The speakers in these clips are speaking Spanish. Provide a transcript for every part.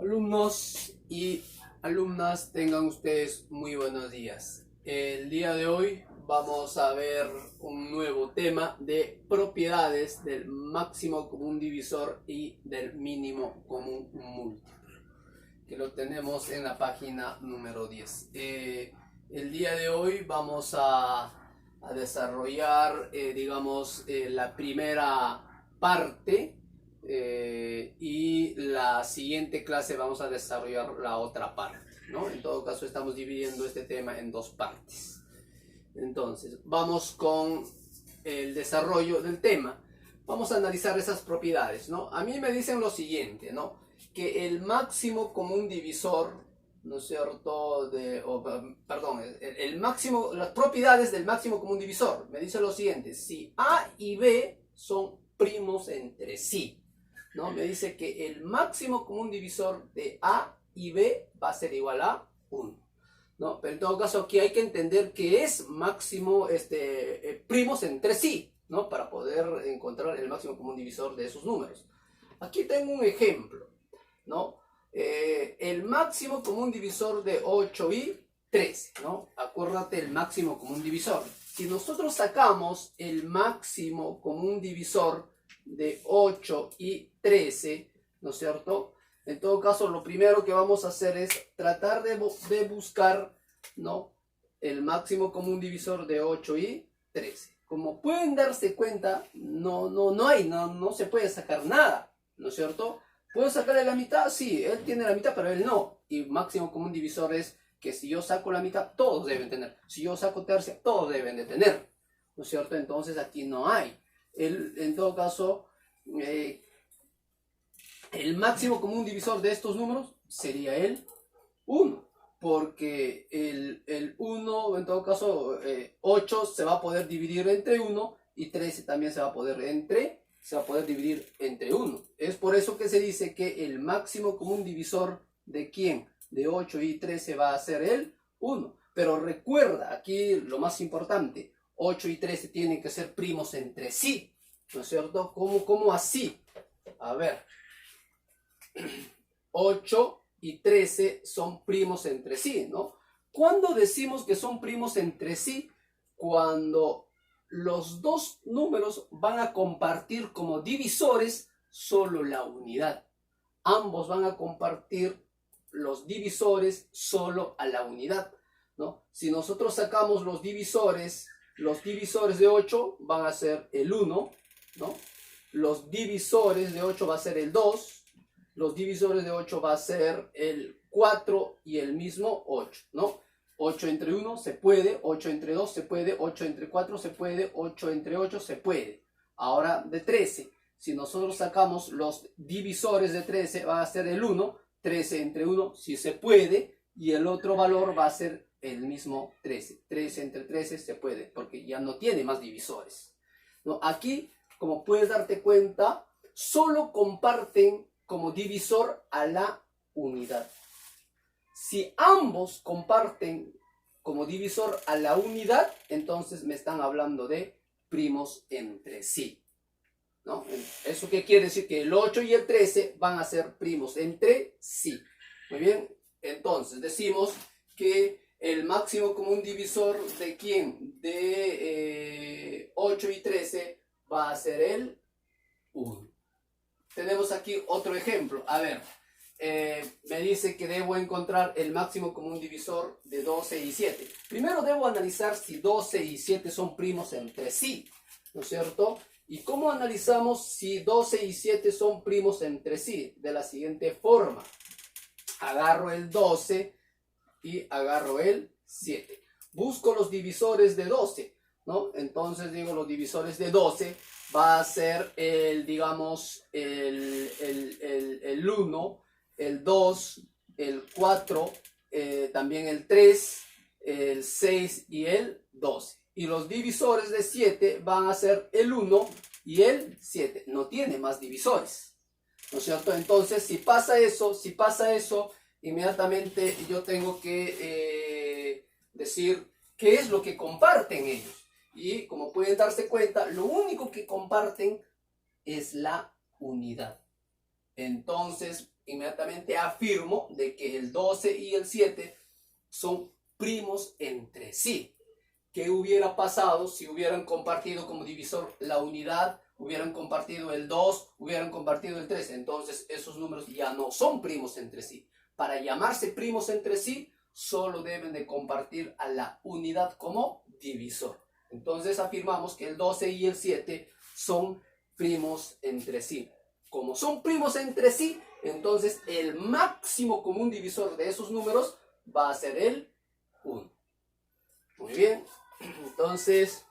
Alumnos y alumnas, tengan ustedes muy buenos días. El día de hoy vamos a ver un nuevo tema de propiedades del máximo común divisor y del mínimo común múltiplo, que lo tenemos en la página número 10. El día de hoy vamos a desarrollar, la primera parte. Y la siguiente clase vamos a desarrollar la otra parte, ¿no? En todo caso estamos dividiendo este tema en dos partes. Entonces, vamos con el desarrollo del tema. Vamos a analizar esas propiedades, ¿no? A mí me dicen lo siguiente, ¿no? Que el máximo común divisor, ¿no es cierto? El máximo, las propiedades del máximo común divisor. Me dice lo siguiente: si A y B son primos entre sí, ¿no? Me dice que el máximo común divisor de A y B va a ser igual a 1, ¿no? Pero en todo caso aquí hay que entender que es máximo, primos entre sí, ¿no? Para poder encontrar el máximo común divisor de esos números. Aquí tengo un ejemplo, ¿no? El máximo común divisor de 8 y 13, ¿no? Acuérdate el máximo común divisor. Si nosotros sacamos el máximo común divisor de 8 y 13, ¿no es cierto? En todo caso, lo primero que vamos a hacer es tratar de buscar, ¿no?, el máximo común divisor de 8 y 13. Como pueden darse cuenta, no se puede sacar nada, ¿no es cierto? ¿Puedo sacarle la mitad? Sí, él tiene la mitad, pero él no. Y máximo común divisor es que si yo saco la mitad, todos deben tener. Si yo saco tercia, todos deben de tener, ¿no es cierto? Entonces aquí no hay. En todo caso, el máximo común divisor de estos números sería el 1, porque el 1, en todo caso, 8 se va a poder dividir entre 1 y 13 también se va a poder dividir entre 1. Es por eso que se dice que el máximo común divisor de ¿quién? De 8 y 13 va a ser el 1. Pero recuerda, aquí lo más importante, 8 y 13 tienen que ser primos entre sí, ¿no es cierto? ¿Cómo así? A ver, 8 y 13 son primos entre sí, ¿no? ¿Cuándo decimos que son primos entre sí? Cuando los dos números van a compartir como divisores solo la unidad. Ambos van a compartir los divisores solo a la unidad, ¿no? Si nosotros sacamos los divisores de 8 van a ser el 1, ¿no? Los divisores de 8 va a ser el 2, los divisores de 8 va a ser el 4 y el mismo 8, ¿no? 8 entre 1 se puede, 8 entre 2 se puede, 8 entre 4 se puede, 8 entre 8 se puede. Ahora de 13, si nosotros sacamos los divisores de 13 va a ser el 1, 13 entre 1 sí se puede, y el otro valor va a ser el mismo 13. 13 entre 13 se puede, porque ya no tiene más divisores, ¿no? Aquí, como puedes darte cuenta, solo comparten como divisor a la unidad. Si ambos comparten como divisor a la unidad, entonces me están hablando de primos entre sí, ¿no? ¿Eso qué quiere decir? Que el 8 y el 13 van a ser primos entre sí. Muy bien, entonces decimos que el máximo común divisor de ¿quién? De 8 y 13 va a ser el 1. Tenemos aquí otro ejemplo. A ver, me dice que debo encontrar el máximo común divisor de 12 y 7. Primero debo analizar si 12 y 7 son primos entre sí, ¿no es cierto? ¿Y cómo analizamos si 12 y 7 son primos entre sí? De la siguiente forma. Agarro el 12 y agarro el 7. Busco los divisores de 12, ¿no? Entonces digo, los divisores de 12 va a ser el 1, el 2, el 4, también el 3, el 6 y el 12. Y los divisores de 7 van a ser el 1 y el 7. No tiene más divisores, ¿no es cierto? Entonces, si pasa eso, inmediatamente yo tengo que decir qué es lo que comparten ellos. Y como pueden darse cuenta, lo único que comparten es la unidad. Entonces, inmediatamente afirmo de que el 12 y el 7 son primos entre sí. ¿Qué hubiera pasado si hubieran compartido como divisor la unidad, hubieran compartido el 2, hubieran compartido el 3? Entonces esos números ya no son primos entre sí. Para llamarse primos entre sí, solo deben de compartir a la unidad como divisor. Entonces afirmamos que el 12 y el 7 son primos entre sí. Como son primos entre sí, entonces el máximo común divisor de esos números va a ser el 1. Muy bien, entonces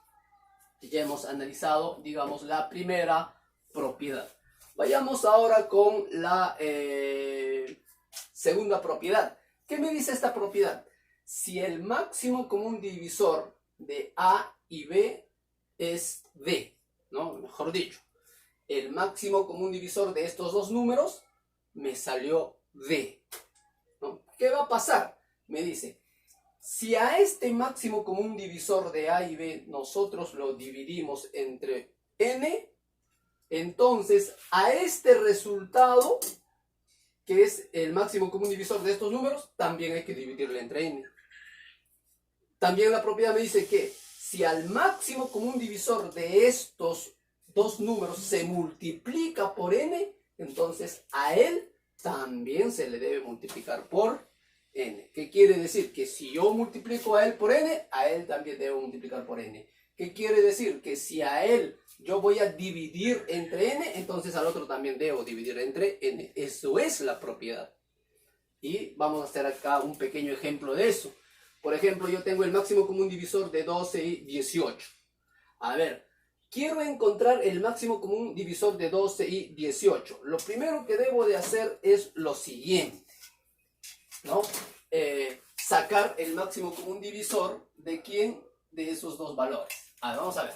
ya hemos analizado, digamos, la primera propiedad. Vayamos ahora con la segunda propiedad. ¿Qué me dice esta propiedad? Si el máximo común divisor de A y B es D, ¿no? Mejor dicho, el máximo común divisor de estos dos números me salió D, ¿no? ¿Qué va a pasar? Me dice, si a este máximo común divisor de A y B nosotros lo dividimos entre n, entonces a este resultado, que es el máximo común divisor de estos números, también hay que dividirlo entre n. También la propiedad me dice que si al máximo común divisor de estos dos números se multiplica por n, entonces a él también se le debe multiplicar por n. ¿Qué quiere decir? Que si yo multiplico a él por n, a él también debo multiplicar por n. ¿Qué quiere decir? Que si a él yo voy a dividir entre n, entonces al otro también debo dividir entre n. Eso es la propiedad. Y vamos a hacer acá un pequeño ejemplo de eso. Por ejemplo, yo tengo el máximo común divisor de 12 y 18. A ver, quiero encontrar el máximo común divisor de 12 y 18. Lo primero que debo de hacer es lo siguiente, ¿no? Sacar el máximo común divisor de quién, de esos dos valores. A ver, vamos a ver.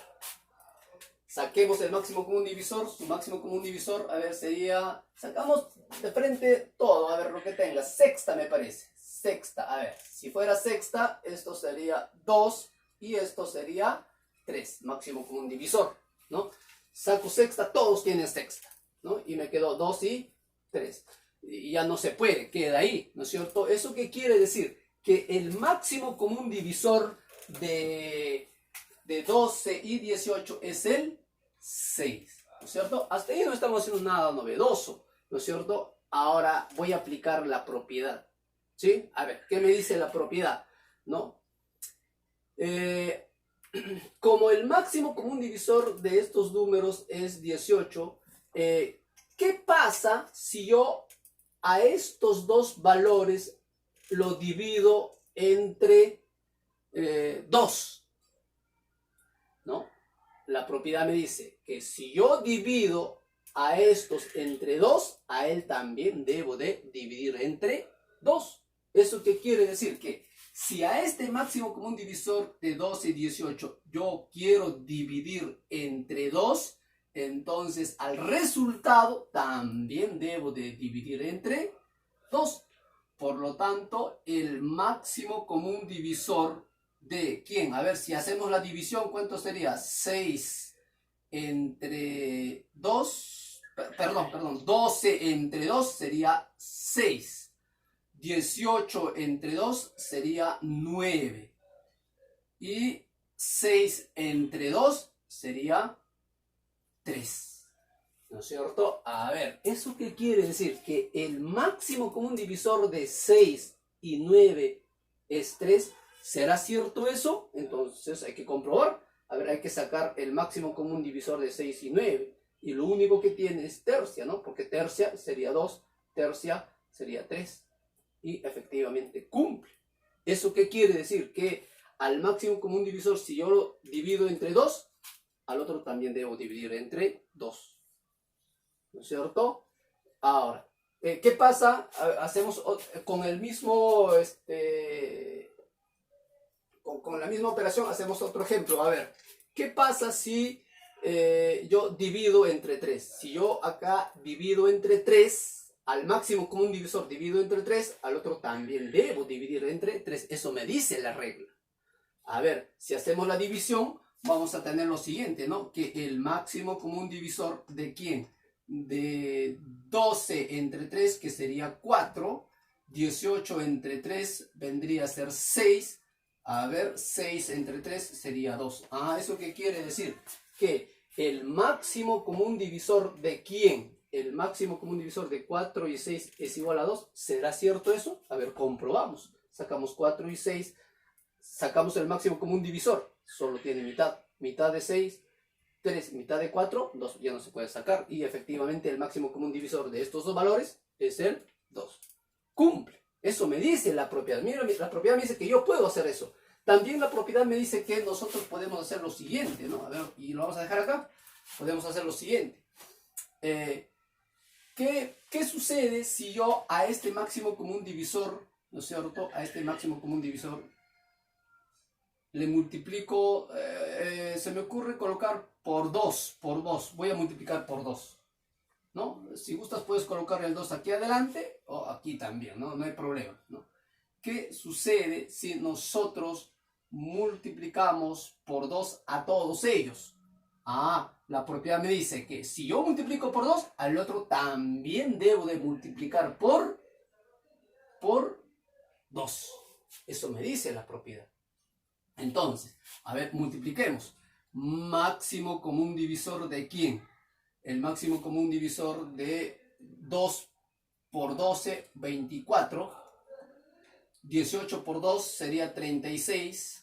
Saquemos el máximo común divisor. Su máximo común divisor, a ver, sería... Sacamos de frente todo, a ver lo que tenga. Sexta me parece. Sexta, a ver. Si fuera sexta, esto sería 2 y esto sería 3. Máximo común divisor, ¿no? Saco sexta, todos tienen sexta, ¿no? Y me quedó 2 y 3. Y ya no se puede, queda ahí, ¿no es cierto? ¿Eso qué quiere decir? Que el máximo común divisor de 12 y 18 es el 6, ¿no es cierto? Hasta ahí no estamos haciendo nada novedoso, ¿no es cierto? Ahora voy a aplicar la propiedad, ¿sí? A ver, ¿qué me dice la propiedad? ¿No? Como el máximo común divisor de estos números es 18, ¿qué pasa si yo a estos dos valores lo divido entre 2? ¿No? La propiedad me dice que si yo divido a estos entre 2, a él también debo de dividir entre 2. ¿Eso qué quiere decir? Que si a este máximo común divisor de 12 y 18 yo quiero dividir entre 2, entonces al resultado también debo de dividir entre 2. Por lo tanto, el máximo común divisor de ¿quién? A ver, si hacemos la división, ¿cuánto sería? 6 entre 2, perdón, 12 entre 2 sería 6. 18 entre 2 sería 9. Y 6 entre 2 sería 3. ¿No es cierto? A ver, ¿eso qué quiere decir? Que el máximo común divisor de 6 y 9 es 3. ¿Será cierto eso? Entonces hay que comprobar. A ver, hay que sacar el máximo común divisor de 6 y 9. Y lo único que tiene es tercia, ¿no? Porque tercia sería 2, tercia sería 3. Y efectivamente cumple. ¿Eso qué quiere decir? Que al máximo común divisor, si yo lo divido entre 2, al otro también debo dividir entre 2. ¿No es cierto? Ahora, ¿qué pasa? Hacemos con el mismo, con la misma operación, hacemos otro ejemplo. A ver, ¿qué pasa si yo divido entre 3? Si yo acá divido entre 3, al máximo común divisor divido entre 3, al otro también debo dividir entre 3. Eso me dice la regla. A ver, si hacemos la división, vamos a tener lo siguiente, ¿no? Que el máximo común divisor de ¿quién? De 12 entre 3, que sería 4. 18 entre 3 vendría a ser 6. A ver, 6 entre 3 sería 2. Ah, ¿eso qué quiere decir? Que el máximo común divisor de ¿quién? El máximo común divisor de 4 y 6 es igual a 2. ¿Será cierto eso? A ver, comprobamos. Sacamos 4 y 6. Sacamos el máximo común divisor. Solo tiene mitad. Mitad de 6, 3. Mitad de 4, 2. Ya no se puede sacar. Y efectivamente el máximo común divisor de estos dos valores es el 2. Cumple. Eso me dice la propiedad. Mira, la propiedad me dice que yo puedo hacer eso. También la propiedad me dice que nosotros podemos hacer lo siguiente, ¿no? A ver, y lo vamos a dejar acá. Podemos hacer lo siguiente. ¿Qué sucede si yo a este máximo común divisor, ¿no es cierto? A este máximo común divisor le multiplico, se me ocurre colocar por 2, voy a multiplicar por 2, ¿no? Si gustas puedes colocar el 2 aquí adelante o aquí también, ¿no? No hay problema, ¿no? ¿Qué sucede si nosotros multiplicamos por 2 a todos ellos? Ah, la propiedad me dice que si yo multiplico por 2, al otro también debo de multiplicar por 2. Eso me dice la propiedad. Entonces, a ver, multipliquemos. Máximo común divisor de ¿quién? El máximo común divisor de 2 por 12, 24. 18 por 2 sería 36.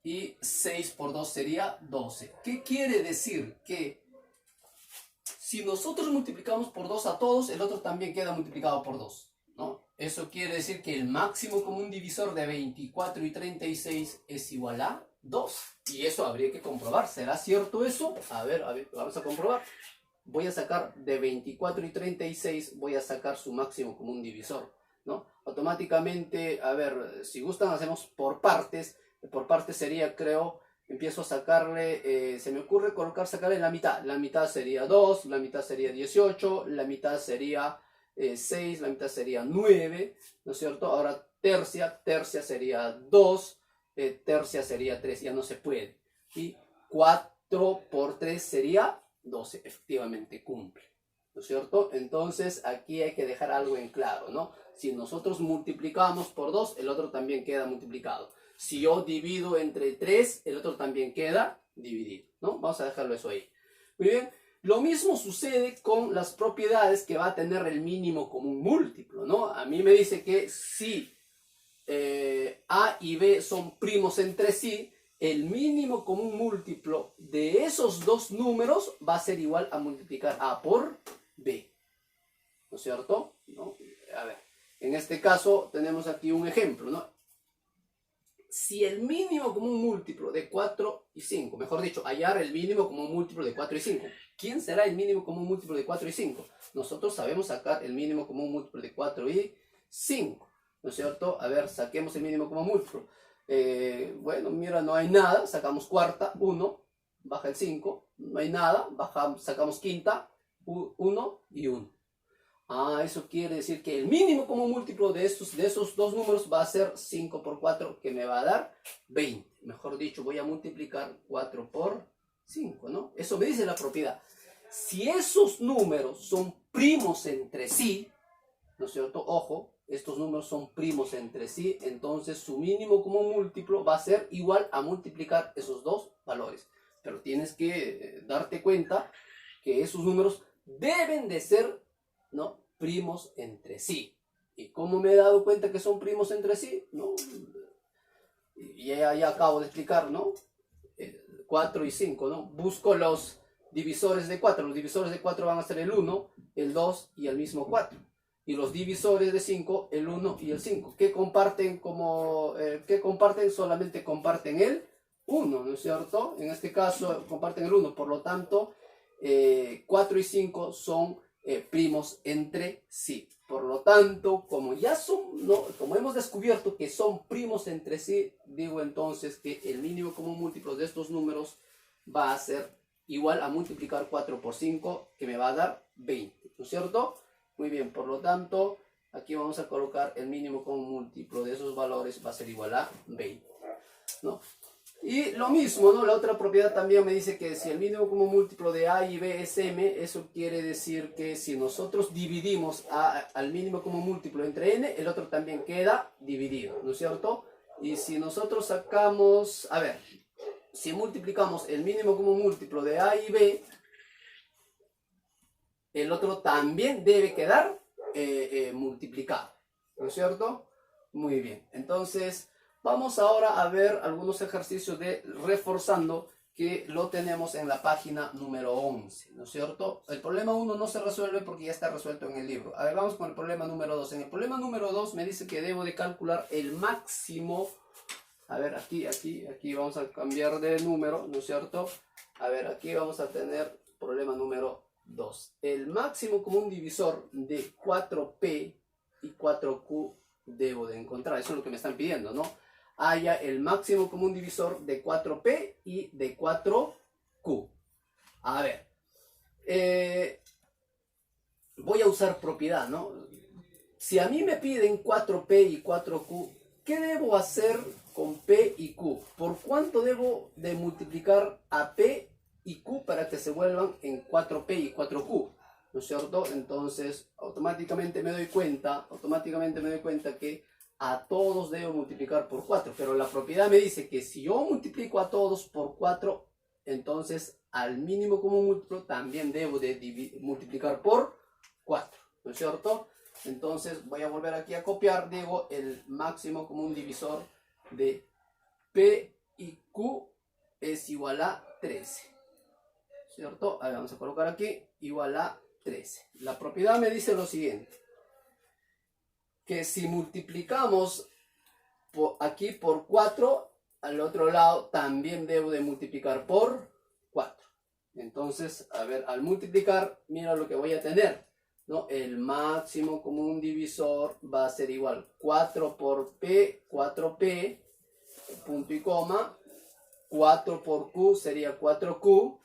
Y 6 por 2 sería 12. ¿Qué quiere decir? Que si nosotros multiplicamos por 2 a todos, el otro también queda multiplicado por 2, ¿no? Eso quiere decir que el máximo común divisor de 24 y 36 es igual a 2. Y eso habría que comprobar. ¿Será cierto eso? A ver, vamos a comprobar. Voy a sacar de 24 y 36, voy a sacar su máximo común divisor, ¿no? Automáticamente, a ver, si gustan hacemos por partes. Por partes sería, creo, empiezo a sacarle, se me ocurre sacarle la mitad. La mitad sería 2, la mitad sería 18, la mitad sería 6, la mitad sería 9, ¿no es cierto? Ahora tercia sería 2, tercia sería 3, ya no se puede. Y 4 por 3 sería 12, efectivamente cumple, ¿no es cierto? Entonces aquí hay que dejar algo en claro, ¿no? Si nosotros multiplicamos por 2, el otro también queda multiplicado. Si yo divido entre 3, el otro también queda dividido, ¿no? Vamos a dejarlo eso ahí. Muy bien. Lo mismo sucede con las propiedades que va a tener el mínimo común múltiplo, ¿no? A mí me dice que si A y B son primos entre sí, el mínimo común múltiplo de esos dos números va a ser igual a multiplicar A por B, ¿no es cierto? ¿No? A ver, en este caso tenemos aquí un ejemplo, ¿no? Si el mínimo común múltiplo de 4 y 5, mejor dicho, hallar el mínimo común múltiplo de 4 y 5. ¿Quién será el mínimo común múltiplo de 4 y 5? Nosotros sabemos sacar el mínimo común múltiplo de 4 y 5, ¿no es cierto? A ver, saquemos el mínimo común múltiplo. Bueno, mira, no hay nada, sacamos cuarta, 1, baja el 5, no hay nada, sacamos quinta, 1 y 1. Ah, eso quiere decir que el mínimo común múltiplo de esos dos números va a ser 5 por 4, que me va a dar 20. Mejor dicho, voy a multiplicar 4 por 5, ¿no? Eso me dice la propiedad. Si esos números son primos entre sí, ¿no es cierto? Ojo, estos números son primos entre sí, entonces su mínimo común múltiplo va a ser igual a multiplicar esos dos valores. Pero tienes que darte cuenta que esos números deben de ser, ¿no?, primos entre sí. ¿Y cómo me he dado cuenta que son primos entre sí? ¿No? Ya acabo de explicar, ¿no? 4 y 5, ¿no? Busco los divisores de 4. Los divisores de 4 van a ser el 1, el 2 y el mismo 4. Y los divisores de 5, el 1 y el 5. ¿Qué comparten? ¿Qué comparten? Solamente comparten el 1, ¿no es cierto? En este caso comparten el 1. Por lo tanto, 4 y 5 son primos entre sí. Por lo tanto, como hemos descubierto que son primos entre sí, digo entonces que el mínimo común múltiplo de estos números va a ser igual a multiplicar 4 por 5, que me va a dar 20, ¿no es cierto? Muy bien, por lo tanto, aquí vamos a colocar el mínimo común múltiplo de esos valores va a ser igual a 20, ¿no? Y lo mismo, ¿no? La otra propiedad también me dice que si el mínimo común múltiplo de A y B es M, eso quiere decir que si nosotros dividimos al mínimo común múltiplo entre N, el otro también queda dividido, ¿no es cierto? Y si nosotros sacamos, a ver, si multiplicamos el mínimo común múltiplo de A y B, el otro también debe quedar multiplicado, ¿no es cierto? Muy bien, entonces vamos ahora a ver algunos ejercicios de reforzando que lo tenemos en la página número 11, ¿no es cierto? El problema 1 no se resuelve porque ya está resuelto en el libro. A ver, vamos con el problema número 2. En el problema número 2 me dice que debo de calcular el máximo. A ver, aquí vamos a cambiar de número, ¿no es cierto? A ver, aquí vamos a tener problema número 2. El máximo común divisor de 4P y 4Q debo de encontrar. Eso es lo que me están pidiendo, ¿no? Haya el máximo común divisor de 4P y de 4Q. A ver, voy a usar propiedad, ¿no? Si a mí me piden 4P y 4Q, ¿qué debo hacer con P y Q? ¿Por cuánto debo de multiplicar a P y Q para que se vuelvan en 4P y 4Q? ¿No es cierto? Entonces, automáticamente me doy cuenta que a todos debo multiplicar por 4. Pero la propiedad me dice que si yo multiplico a todos por 4, entonces al mínimo común múltiplo también debo de multiplicar por 4. ¿No es cierto? Entonces voy a volver aquí a copiar, digo, el máximo común divisor de P y Q es igual a 13. ¿Cierto? Ahí vamos a colocar aquí, igual a 13. La propiedad me dice lo siguiente, que si multiplicamos aquí por 4, al otro lado también debo de multiplicar por 4. Entonces, a ver, al multiplicar, mira lo que voy a tener, ¿no? El máximo común divisor va a ser igual 4 por P, 4P, punto y coma, 4 por Q sería 4Q,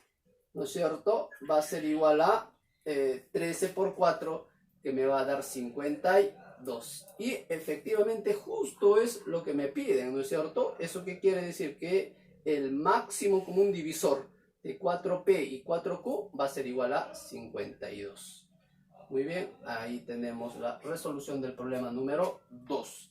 ¿no es cierto? Va a ser igual a 13 por 4, que me va a dar 52. Y efectivamente justo es lo que me piden, ¿no es cierto? ¿Eso qué quiere decir? Que el máximo común divisor de 4P y 4Q va a ser igual a 52. Muy bien, ahí tenemos la resolución del problema número 2.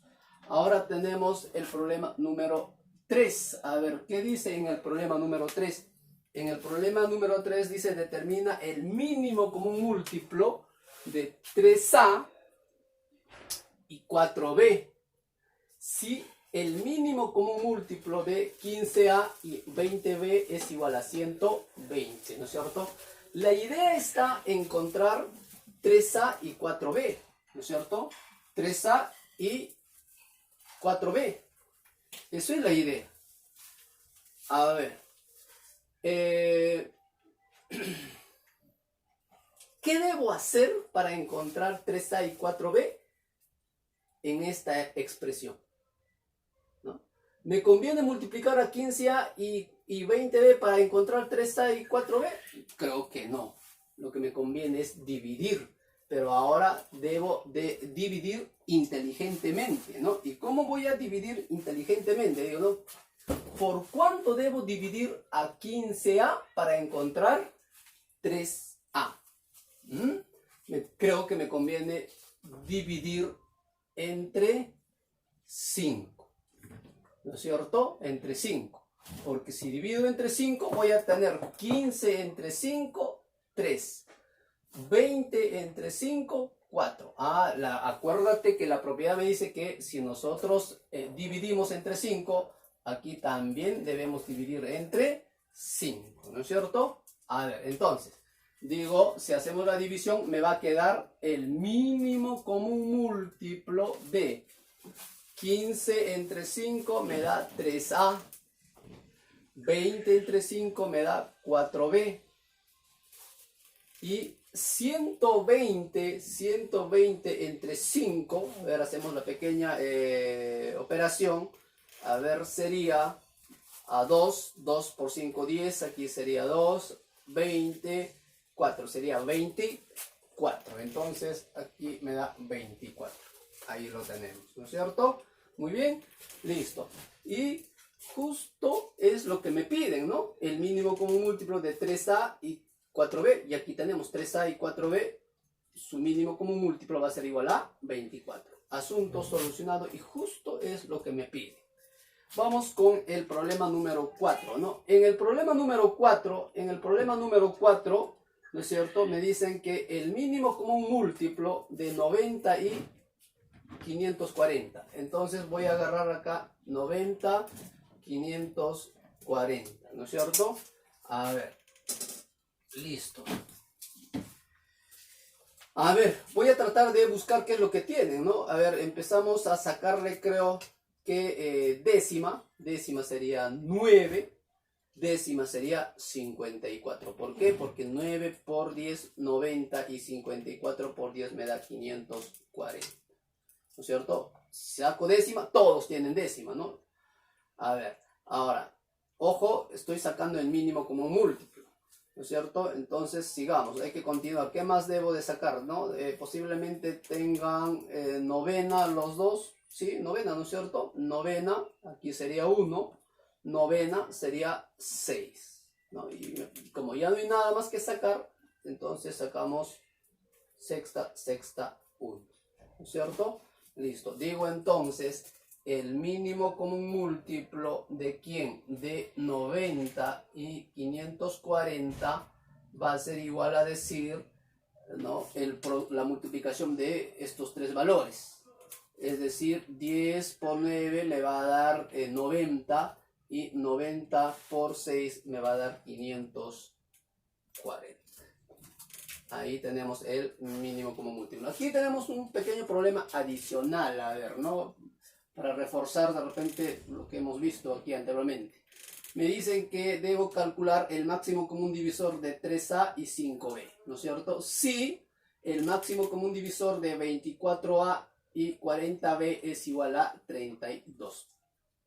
Ahora tenemos el problema número 3. A ver, ¿qué dice en el problema número 3? En el problema número 3 dice determina el mínimo común múltiplo de 3A y 4B. Si el mínimo común múltiplo de 15A y 20B es igual a 120, ¿no es cierto? La idea está en encontrar 3A y 4B, ¿no es cierto? 3A y 4B. Eso es la idea. A ver. ¿Qué debo hacer para encontrar 3A y 4B en esta expresión? ¿No? ¿Me conviene multiplicar a 15A y 20B para encontrar 3A y 4B? Creo que no. Lo que me conviene es dividir. Pero ahora debo de dividir inteligentemente, ¿no? ¿Y cómo voy a dividir inteligentemente? Digo, ¿no? ¿Por cuánto debo dividir a 15A para encontrar 3A? Creo que me conviene dividir entre 5. ¿No es cierto? Entre 5. Porque si divido entre 5 voy a tener 15 entre 5, 3. 20 entre 5, 4. Acuérdate que la propiedad me dice que si nosotros dividimos entre 5, aquí también debemos dividir entre 5, ¿no es cierto? A ver, entonces, digo, si hacemos la división, me va a quedar el mínimo común múltiplo de 15 entre 5 me da 3A, 20 entre 5 me da 4B, y 120 entre 5, a ver, hacemos la pequeña operación, a ver, sería a 2 por 5, 10, aquí sería 2, 20, 4, sería 24, entonces aquí me da 24, ahí lo tenemos, ¿no es cierto? Muy bien, listo. Y justo es lo que me piden, ¿no? El mínimo común múltiplo de 3a y 4b. Y aquí tenemos 3a y 4b. Su mínimo común múltiplo va a ser igual a 24. Asunto solucionado y justo es lo que me pide. Vamos con el problema número 4, ¿no? En el problema número 4, ¿no es cierto? Me dicen que el mínimo común múltiplo de 90 y 540. Entonces voy a agarrar acá 90, 540, ¿no es cierto? A ver, listo. A ver, voy a tratar de buscar qué es lo que tienen, ¿no? A ver, empezamos a sacarle, creo que décima sería 9, décima sería 54. ¿Por qué? Porque 9 por 10, 90 y 54 por 10 me da 540. ¿No es cierto? Saco décima, todos tienen décima, ¿no? A ver, ahora, ojo, estoy sacando el mínimo como múltiplo, ¿no es cierto? Entonces, sigamos, hay que continuar. ¿Qué más debo de sacar, no? Posiblemente tengan novena los dos, ¿sí? Novena, ¿no es cierto? Novena, aquí sería 1, novena sería 6, ¿no? Y como ya no hay nada más que sacar, entonces sacamos sexta, 1, ¿no es cierto? Listo. Digo entonces, el mínimo común múltiplo de ¿quién? De 90 y 540 va a ser igual a decir, ¿no? La multiplicación de estos tres valores. Es decir, 10 por 9 me va a dar 90 y 90 por 6 me va a dar 540. Ahí tenemos el mínimo común múltiplo. Aquí tenemos un pequeño problema adicional, a ver, ¿no? Para reforzar de repente lo que hemos visto aquí anteriormente. Me dicen que debo calcular el máximo común divisor de 3a y 5b, ¿no es cierto? Si el máximo común divisor de 24a y 40b es igual a 32.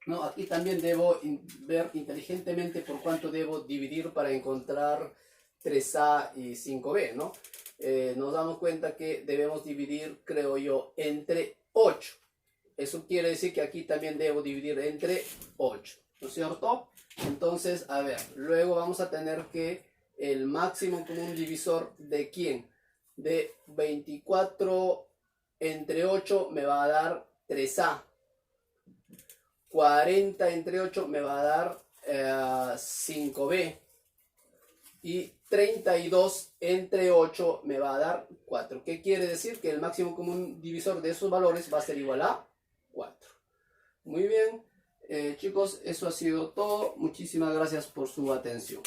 ¿No? Aquí también debo ver inteligentemente por cuánto debo dividir para encontrar 3a y 5b, ¿no? Nos damos cuenta que debemos dividir, creo yo, entre 8. Eso quiere decir que aquí también debo dividir entre 8, ¿no es cierto? Entonces, a ver, luego vamos a tener que el máximo común divisor de ¿quién? De 24 entre 8 me va a dar 3a. 40 entre 8 me va a dar 5b. Y 32 entre 8 me va a dar 4. ¿Qué quiere decir? Que el máximo común divisor de esos valores va a ser igual a 4. Muy bien, chicos, eso ha sido todo. Muchísimas gracias por su atención.